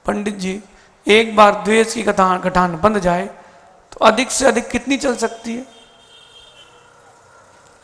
पंडित जी, एक बार द्वेष की गठान बंध जाए तो अधिक से अधिक कितनी चल सकती है?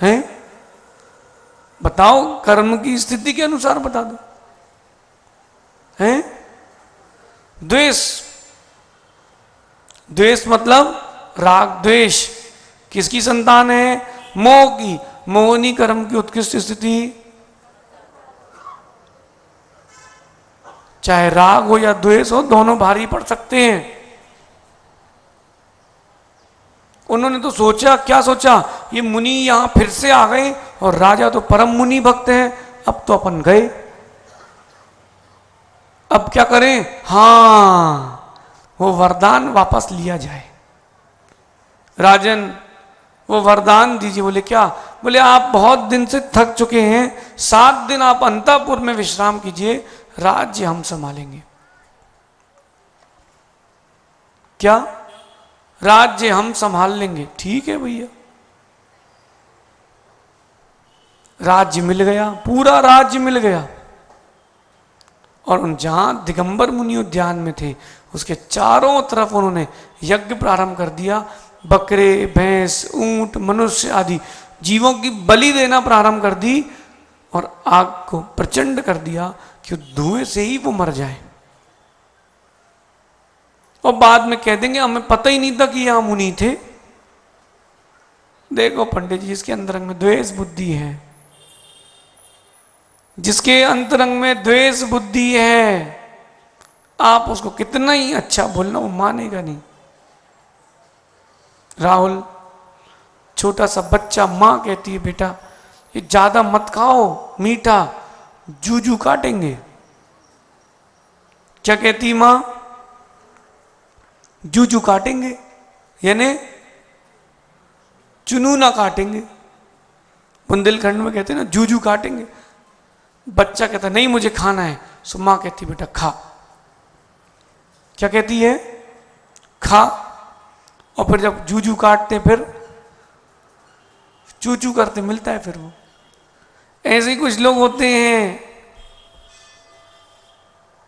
हैं? बताओ, कर्म की स्थिति के अनुसार बता दो। हैं? द्वेष, द्वेष मतलब राग द्वेष किसकी संतान है? मोह की। मोहनी कर्म की उत्कृष्ट स्थिति। चाहे राग हो या द्वेष हो, दोनों भारी पड़ सकते हैं। उन्होंने तो सोचा, क्या सोचा, ये मुनि यहां फिर से आ गए और राजा तो परम मुनि भक्त हैं, अब तो अपन गए, अब क्या करें? हां, वो वरदान वापस लिया जाए। राजन, वो वरदान दीजिए। बोले क्या? बोले आप बहुत दिन से थक चुके हैं, 7 दिन आप अंतःपुर में विश्राम कीजिए, राज्य हम संभालेंगे। क्या? राज्य हम संभाल लेंगे। ठीक है भैया। राज्य मिल गया, पूरा राज्य मिल गया। और उन जहां दिगंबर मुनि उद्यान में थे, उसके चारों तरफ उन्होंने यज्ञ प्रारंभ कर दिया। बकरे, भैंस, ऊंट, मनुष्य आदि जीवों की बलि देना प्रारंभ कर दी और आग को प्रचंड कर दिया कि धुएं से ही वो मर जाए। और बाद में कह देंगे हमें पता ही नहीं था कि यहां मुनि थे। देखो पंडित जी, इसके अंतरंग में द्वेष बुद्धि है। जिसके अंतरंग में द्वेष बुद्धि है, आप उसको कितना ही अच्छा बोलना, वो मानेगा नहीं। राहुल, छोटा सा बच्चा, मां कहती है बेटा ये ज्यादा मत खाओ मीठा, जूजू काटेंगे। क्या कहती मां? जूजू काटेंगे, यानी चुनूना काटेंगे। बुंदेलखंड में कहते हैं ना, जूजू काटेंगे। बच्चा कहता नहीं मुझे खाना है, सो मां कहती बेटा खा। क्या कहती है? खा। और फिर जब जूजू काटते फिर चूचू करते मिलता है फिर वो। ऐसे ही कुछ लोग होते हैं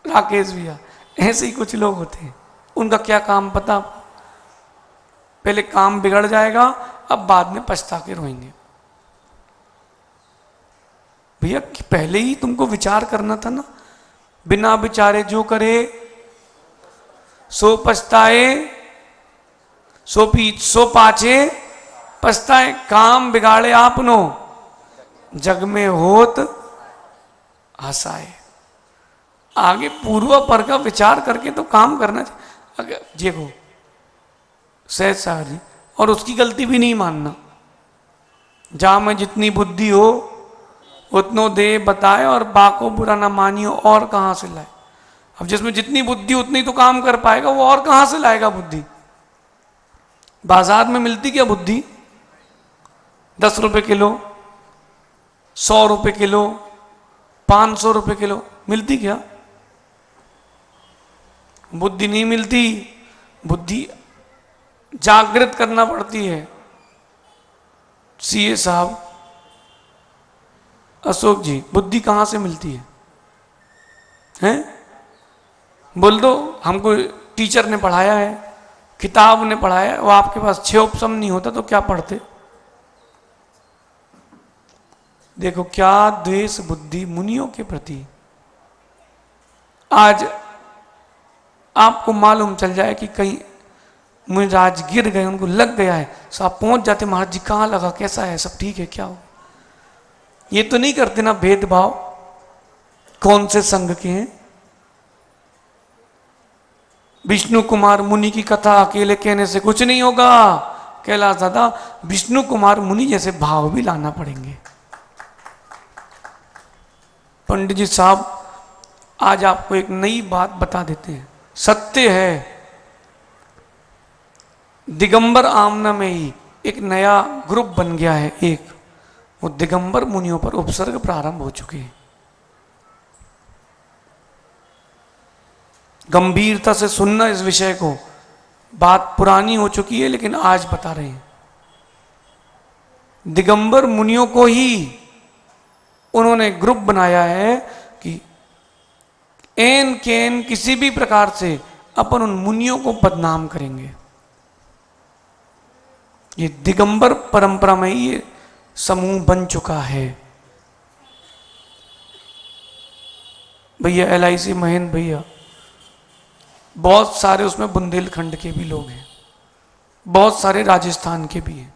राकेश भैया, ऐसे ही कुछ लोग होते हैं। उनका क्या काम पता? पहले काम बिगड़ जाएगा, अब बाद में पछता के रोएंगे। भैया पहले ही तुमको विचार करना था ना। बिना विचारे जो करे सो पछताए, सो पाछे पछताए। काम बिगाड़े आपनो, जग में होत हंसाए। आगे पूर्व पर का विचार करके तो काम करना चाहिए। अगर देखो सहज सागर जी, और उसकी गलती भी नहीं मानना। जहां में जितनी बुद्धि हो उतनो दे बताए, और बाको बुरा ना मानियो, और कहां से लाए। अब जिसमें जितनी बुद्धि उतनी तो काम कर पाएगा, वो और कहां से लाएगा बुद्धि? बाजार में मिलती क्या बुद्धि? 10 रुपए किलो, 100 रुपए किलो, 500 रुपए किलो मिलती क्या? बुद्धि नहीं मिलती। बुद्धि जागृत करना पड़ती है। सीए साहब, अशोक जी, बुद्धि कहां से मिलती है? हैं? बोल दो। हमको टीचर ने पढ़ाया है, किताब ने पढ़ाया है। वो आपके पास 6 ऑप्शन नहीं होता तो क्या पढ़ते? देखो क्या द्वेष बुद्धि मुनियों के प्रति। आज आपको मालूम चल जाए कि कहीं मुनिराज गिर गए, उनको लग गया है, तो आप पहुंच जाते, महाराज जी कहां लगा, कैसा है, सब ठीक है क्या हो? ये तो नहीं करते ना भेदभाव, कौन से संघ के हैं। विष्णु कुमार मुनि की कथा अकेले कहने से कुछ नहीं होगा। कैलाश दादा, विष्णु कुमार मुनि जैसे भाव भी लाना पड़ेंगे। पंडित जी साहब, आज आपको एक नई बात बता देते हैं। सत्य है, दिगंबर आमना में ही एक नया ग्रुप बन गया है। एक वो दिगंबर मुनियों पर उपसर्ग प्रारंभ हो चुके हैं। गंभीरता से सुनना इस विषय को। बात पुरानी हो चुकी है लेकिन आज बता रहे हैं। दिगंबर मुनियों को ही उन्होंने ग्रुप बनाया है कि एन केन किसी भी प्रकार से अपन उन मुनियों को बदनाम करेंगे। ये दिगंबर परंपरा में ही ये समूह बन चुका है। भैया LIC महेंद्र भैया, बहुत सारे उसमें बुंदेलखंड के भी लोग हैं, बहुत सारे राजस्थान के भी हैं।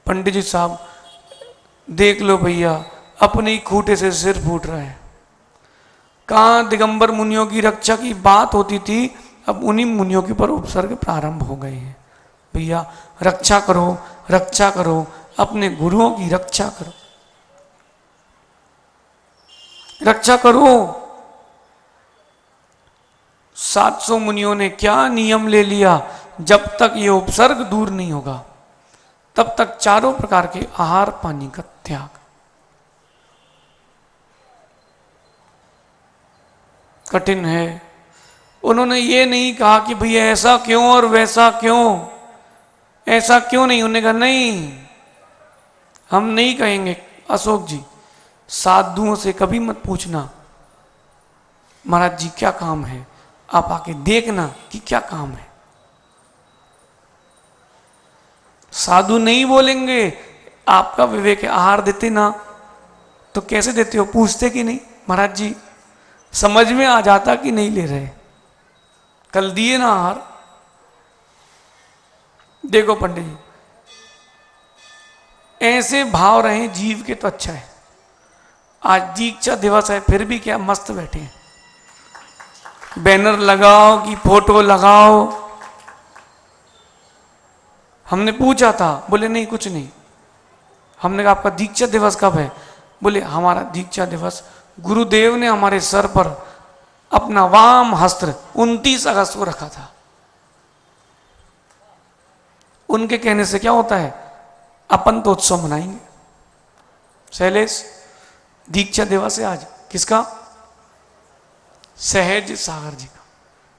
पंडित जी साहब देख लो भैया, अपने ही खूंटे से सिर फूट रहा है। कहाँ दिगंबर मुनियों की रक्षा की बात होती थी, अब उन्हीं मुनियों के ऊपर उपसर्ग प्रारंभ हो गए हैं। भैया रक्षा करो, रक्षा करो, अपने गुरुओं की रक्षा करो, रक्षा करो। 700 मुनियों ने क्या नियम ले लिया, जब तक ये उपसर्ग दूर नहीं होगा तब तक चारों प्रकार के आहार पानी का त्याग। कठिन है। उन्होंने ये नहीं कहा कि भैया ऐसा क्यों और वैसा क्यों, ऐसा क्यों नहीं। उन्होंने कहा नहीं, हम नहीं कहेंगे। अशोक जी, साधुओं से कभी मत पूछना महाराज जी क्या काम है, आप आके देखना कि क्या काम है। साधु नहीं बोलेंगे, आपका विवेक आहार देते ना तो कैसे देते हो, पूछते कि नहीं महाराज जी, समझ में आ जाता कि नहीं ले रहे, कल दिए ना आहार। देखो पंडित जी, ऐसे भाव रहे जीव के तो अच्छा है। आज दीक्षा दिवस है फिर भी क्या मस्त बैठे हैं, बैनर लगाओ कि फोटो लगाओ। हमने पूछा था, बोले नहीं कुछ नहीं। हमने कहा आपका दीक्षा दिवस कब है, बोले हमारा दीक्षा दिवस गुरुदेव ने हमारे सर पर अपना वाम हस्त्र 29 अगस्त को रखा था। उनके कहने से क्या होता है, अपन तो उत्सव मनाएंगे। शैलेश, दीक्षा दिवस है आज, किसका? सहज सागर जी का।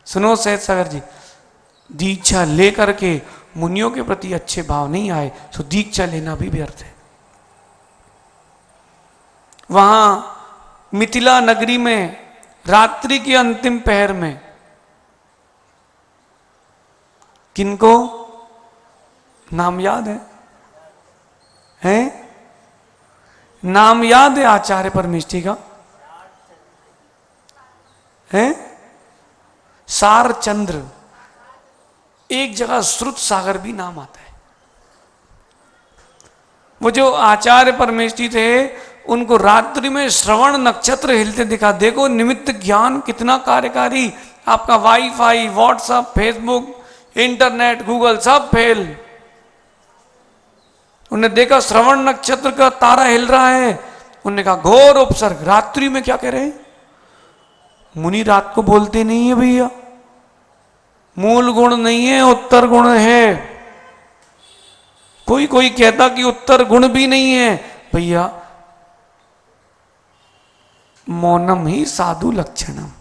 सुनो सहज सागर जी, दीक्षा लेकर के मुनियों के प्रति अच्छे भाव नहीं आए तो दीक्षा लेना भी व्यर्थ है। वहां मिथिला नगरी में रात्रि के अंतिम पहर में किनको नाम याद है? हैं? नाम याद है आचार्य परमेष्ठी का? है सार चंद्र। एक जगह श्रुत सागर भी नाम आता है। वो जो आचार्य परमेष्ठी थे, उनको रात्रि में श्रवण नक्षत्र हिलते दिखा। देखो निमित्त ज्ञान कितना कार्यकारी। आपका wifi, WhatsApp, Facebook, internet, Google सब फेल। उन्हें देखा श्रवण नक्षत्र का तारा हिल रहा है। उन्होंने कहा घोर उपसर्ग। रात्रि में क्या कह रहे हैं? मुनि रात को बोलते नहीं है भैया, मूल गुण नहीं है, उत्तर गुण है। कोई कोई कहता कि उत्तर गुण भी नहीं है। भैया मौनम ही साधु लक्षणम।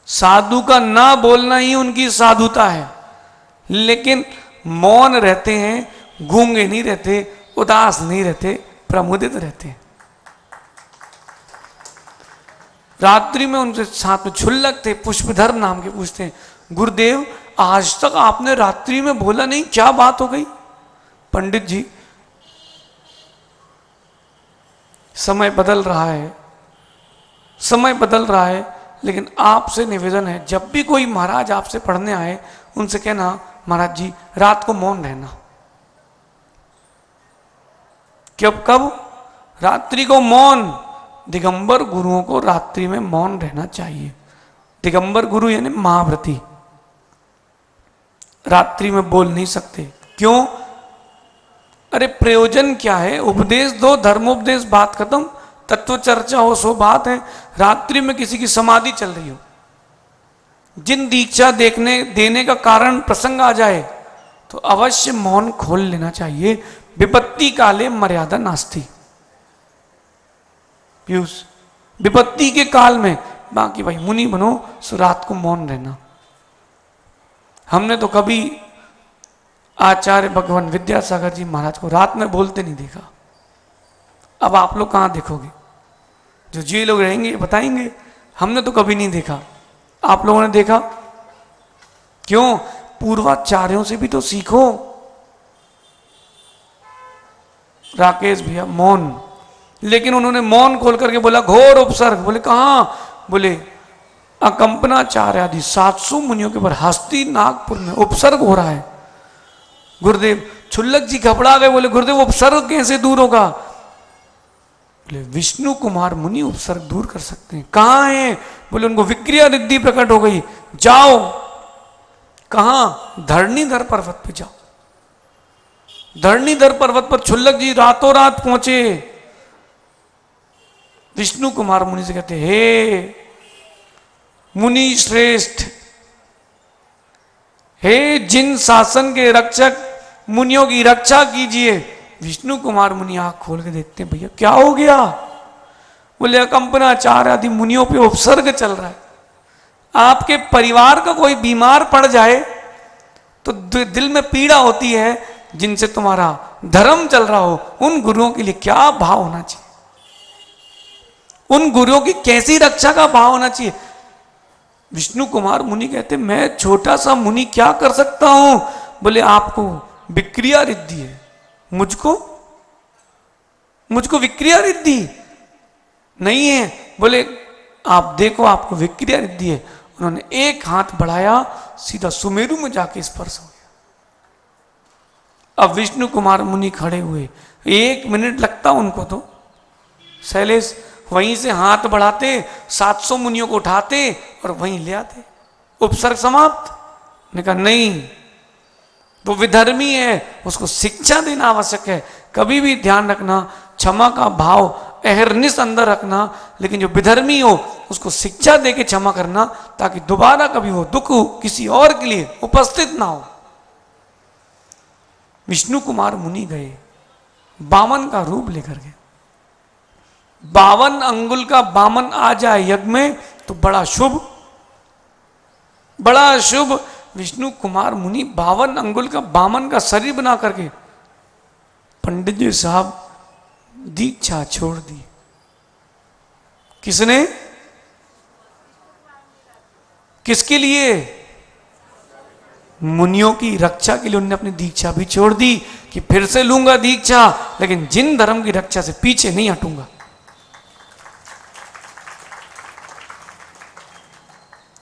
साधु का ना बोलना ही उनकी साधुता है। लेकिन मौन रहते हैं, गूंगे नहीं रहते, उदास नहीं रहते, प्रमुदित रहते हैं। रात्रि में उनके साथ में छुल्लक थे, पुष्पधर नाम के, पूछते हैं गुरुदेव आज तक आपने रात्रि में बोला नहीं, क्या बात हो गई? पंडित जी समय बदल रहा है, समय बदल रहा है, लेकिन आपसे निवेदन है जब भी कोई महाराज आपसे पढ़ने आए उनसे कहना महाराज जी रात को मौन रहना। कब कब? रात्रि को मौन। दिगंबर गुरुओं को रात्रि में मौन रहना चाहिए। दिगंबर गुरु यानी महाव्रती रात्रि में बोल नहीं सकते। क्यों? अरे प्रयोजन क्या है? उपदेश दो, धर्मोपदेश, बात खत्म। तत्व चर्चा हो सो बात है। रात्रि में किसी की समाधि चल रही हो, जिन दीक्षा देखने देने का कारण प्रसंग आ जाए तो अवश्य मौन खोल लेना चाहिए। विपत्ति काले मर्यादा नास्ति। पीयूष, विपत्ति के काल में बाकी भाई मुनि बनो सो रात को मौन रहना। हमने तो कभी आचार्य भगवान विद्यासागर जी महाराज को रात में बोलते नहीं देखा। अब आप लोग कहां देखोगे? जो जी लोग रहेंगे ये बताएंगे, हमने तो कभी नहीं देखा। आप लोगों ने देखा? क्यों? पूर्वाचार्यों से भी तो सीखो। राकेश भैया मौन, लेकिन उन्होंने मौन खोल करके बोला घोर उपसर्ग। बोले कहां? बोले अकंपनाचार्य आदि 700 मुनियों के ऊपर हस्ती नागपुर में उपसर्ग हो रहा है। गुरुदेव छुल्लक जी घबरा गए, बोले गुरुदेव उपसर्ग कैसे दूर होगा? बोले विष्णु कुमार मुनि उपसर्ग दूर कर सकते हैं। कहां है? बोले उनको विक्रिया रिद्धि प्रकट हो गई। जाओ। कहां? धरणीधर पर्वत पे जाओ। धरणीधर पर्वत पर छुल्लक जी रातों रात पहुंचे। विष्णु कुमार मुनि से कहते हे मुनि श्रेष्ठ, हे जिन शासन के रक्षक, मुनियों की रक्षा कीजिए। विष्णु कुमार मुनि आंख खोल के देखते हैं, भैया क्या हो गया? बोले अकंपनाचार्य आदि मुनियों पे उपसर्ग चल रहा है। आपके परिवार का कोई बीमार पड़ जाए तो दिल में पीड़ा होती है, जिनसे तुम्हारा धर्म चल रहा हो उन गुरुओं के लिए क्या भाव होना चाहिए, उन गुरुओं की कैसी रक्षा का भाव होना चाहिए। विष्णु कुमार मुनि कहते मैं छोटा सा मुनि क्या कर सकता हूं? बोले आपको विक्रिया रिद्धि है, मुझको विक्रिया रिद्धि नहीं है। बोले आप देखो आपको विक्रिया रिद्धि है। उन्होंने एक हाथ बढ़ाया, सीधा सुमेरु में जाके स्पर्श हो गया। अब विष्णु कुमार मुनि खड़े हुए, 1 मिनट लगता उनको तो। शैलेश वहीं से हाथ बढ़ाते, 700 मुनियों को उठाते और वहीं ले आते, उपसर्ग समाप्त। ने कहा नहीं, वो विधर्मी है, उसको शिक्षा देना आवश्यक है। कभी भी ध्यान रखना, क्षमा का भाव अहरनिश अंदर रखना, लेकिन जो विधर्मी हो उसको शिक्षा दे के क्षमा करना, ताकि दोबारा कभी वो दुख किसी और के लिए उपस्थित ना हो। विष्णु कुमार मुनि गए, 52 का रूप लेकर के। 52 अंगुल का बामन आ जाए यज्ञ में तो बड़ा शुभ, बड़ा शुभ। विष्णु कुमार मुनि 52 अंगुल का बामन का शरीर बना करके पंडित जी साहब दीक्षा छोड़ दी। किसने? किसके लिए? मुनियों की रक्षा के लिए उन्होंने अपनी दीक्षा भी छोड़ दी कि फिर से लूंगा दीक्षा, लेकिन जिन धर्म की रक्षा से पीछे नहीं हटूंगा।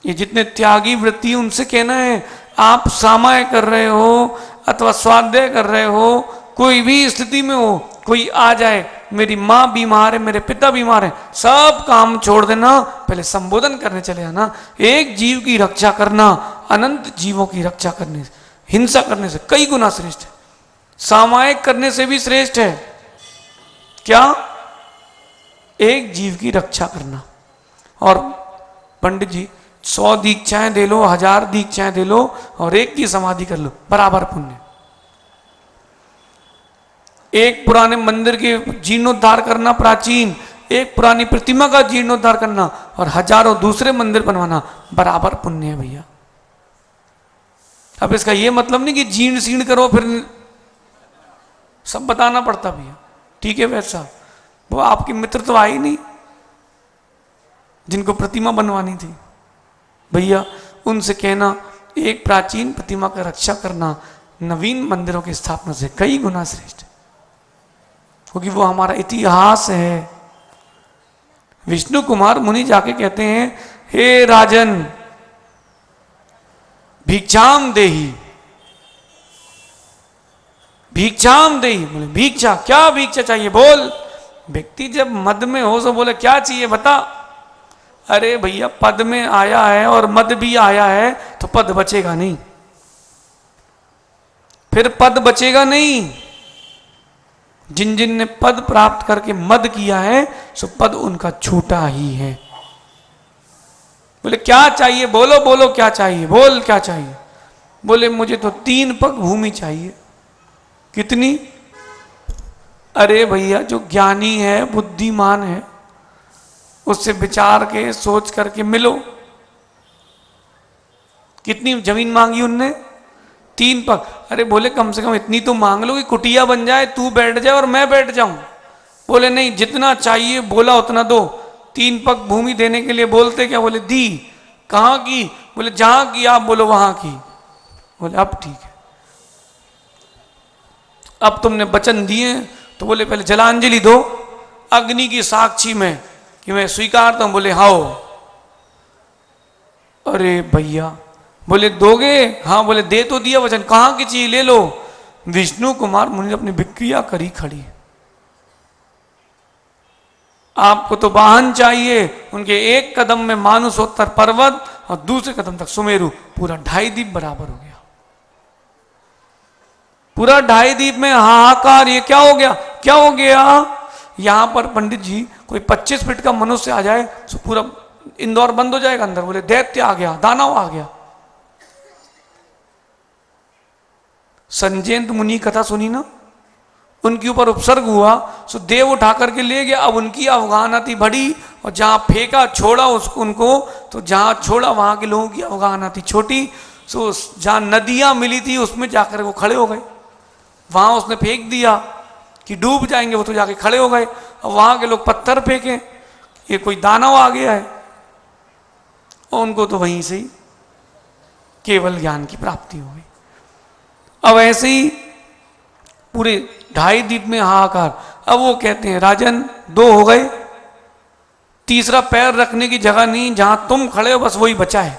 ये जितने त्यागी वृत्ति, उनसे कहना है आप सामाय कर रहे हो अथवा स्वाध्याय कर रहे हो, कोई भी स्थिति में हो, कोई आ जाए मेरी माँ बीमार है, मेरे पिता बीमार है, सब काम छोड़ देना, पहले संबोधन करने चले आना। एक जीव की रक्षा करना अनंत जीवों की रक्षा करने से, हिंसा करने से कई गुना श्रेष्ठ है, सामायिक करने से भी श्रेष्ठ है। क्या? एक जीव की रक्षा करना। और पंडित जी 100 दीक्षाएं दे लो, 1000 दीक्षाएं दे लो और एक की समाधि कर लो, बराबर पुण्य। एक पुराने मंदिर के जीर्णोद्धार करना प्राचीन, एक पुरानी प्रतिमा का जीर्णोद्धार करना और हजारों दूसरे मंदिर बनवाना, बराबर पुण्य है भैया। अब इसका यह मतलब नहीं कि जीर्ण शीर्ण करो फिर सब बताना पड़ता भैया। ठीक है वैसा, वो आपके मित्र तो आए नहीं जिनको प्रतिमा बनवानी थी भैया, उनसे कहना एक प्राचीन प्रतिमा का रक्षा करना नवीन मंदिरों की स्थापना से कई गुना श्रेष्ठ है, क्योंकि वो हमारा इतिहास है। विष्णु कुमार मुनि जाके कहते हैं हे राजन भिक्षाम देहि, भिक्षाम देहि। बोले भिक्षा? क्या भिक्षा चाहिए बोल। व्यक्ति जब मद में हो तो बोले क्या चाहिए बता। अरे भैया पद में आया है और मद भी आया है तो पद बचेगा नहीं, फिर पद बचेगा नहीं। जिन जिन ने पद प्राप्त करके मद किया है सो पद उनका छूटा ही है। बोले क्या चाहिए बोलो, बोलो क्या चाहिए, बोल क्या चाहिए। बोले मुझे तो 3 पग भूमि चाहिए। कितनी? अरे भैया जो ज्ञानी है, बुद्धिमान है, उससे विचार के सोच करके मिलो। कितनी जमीन मांगी उनने? 3 पग। अरे बोले कम से कम इतनी तो मांग लो कि कुटिया बन जाए, तू बैठ जाए और मैं बैठ जाऊं। बोले नहीं, जितना चाहिए बोला उतना दो। 3 पग भूमि देने के लिए बोलते क्या? बोले दी। कहाँ की? बोले जहां की आप बोलो वहां की। बोले अब ठीक है, अब तुमने वचन दिए तो बोले पहले जलांजलि दो अग्नि की साक्षी में कि मैं स्वीकारता हूं। बोले हाओ। अरे भैया, बोले दोगे? हाँ। बोले दे तो दिया वचन, कहाँ की चीज ले लो। विष्णु कुमार मुनि ने अपनी विक्रिया करी खड़ी। आपको तो वाहन चाहिए। उनके एक कदम में मानुसोत्तर पर्वत और दूसरे कदम तक सुमेरु, पूरा 2.5 दीप बराबर हो गया। पूरा 2.5 दीप में हाहाकार। ये क्या हो गया? क्या हो गया? यहां पर पंडित जी कोई 25 फीट का मनुष्य आ जाए तो पूरा इंदौर बंद हो जाएगा अंदर। बोले दैत्य आ गया, दानव आ गया। संजयंत मुनि कथा सुनी ना, उनके ऊपर उपसर्ग हुआ सो देव उठा करके ले गया। अब उनकी अवगाहनति बढ़ी और जहां फेंका छोड़ा उसको उनको, तो जहां छोड़ा वहां के लोगों की अवगाहनति छोटी। सो जहां नदियां मिली थी उसमें जाकर वो खड़े हो गए। वहां उसने फेंक दिया कि डूब जाएंगे, वो तो जाके खड़े हो गए। और वहां के लोग पत्थर फेंके, ये कोई दानव आ गया है। और उनको तो वहीं से ही केवल ज्ञान की प्राप्ति हो गई। अब ऐसे ही पूरे 2.5 दीप में हाहाकार। अब वो कहते हैं राजन 2 हो गए, तीसरा पैर रखने की जगह नहीं, जहां तुम खड़े हो बस वही बचा है,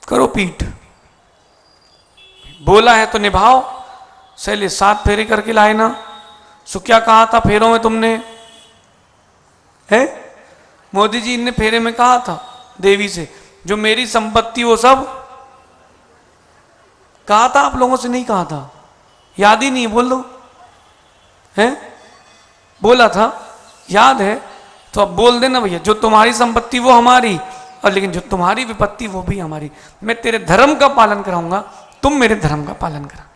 करो पीठ। बोला है तो निभाओ। सैले 7 फेरे करके लाए ना। सो क्या कहा था फेरों में तुमने? है मोदी जी ने फेरे में कहा था देवी से, जो मेरी संपत्ति वो सब कहा था। आप लोगों से नहीं कहा था? याद ही नहीं? बोल दो। है बोला था, याद है तो अब बोल देना भैया, जो तुम्हारी संपत्ति वो हमारी, और लेकिन जो तुम्हारी विपत्ति वो भी हमारी। मैं तेरे धर्म का पालन कराऊंगा, तुम मेरे धर्म का पालन करा।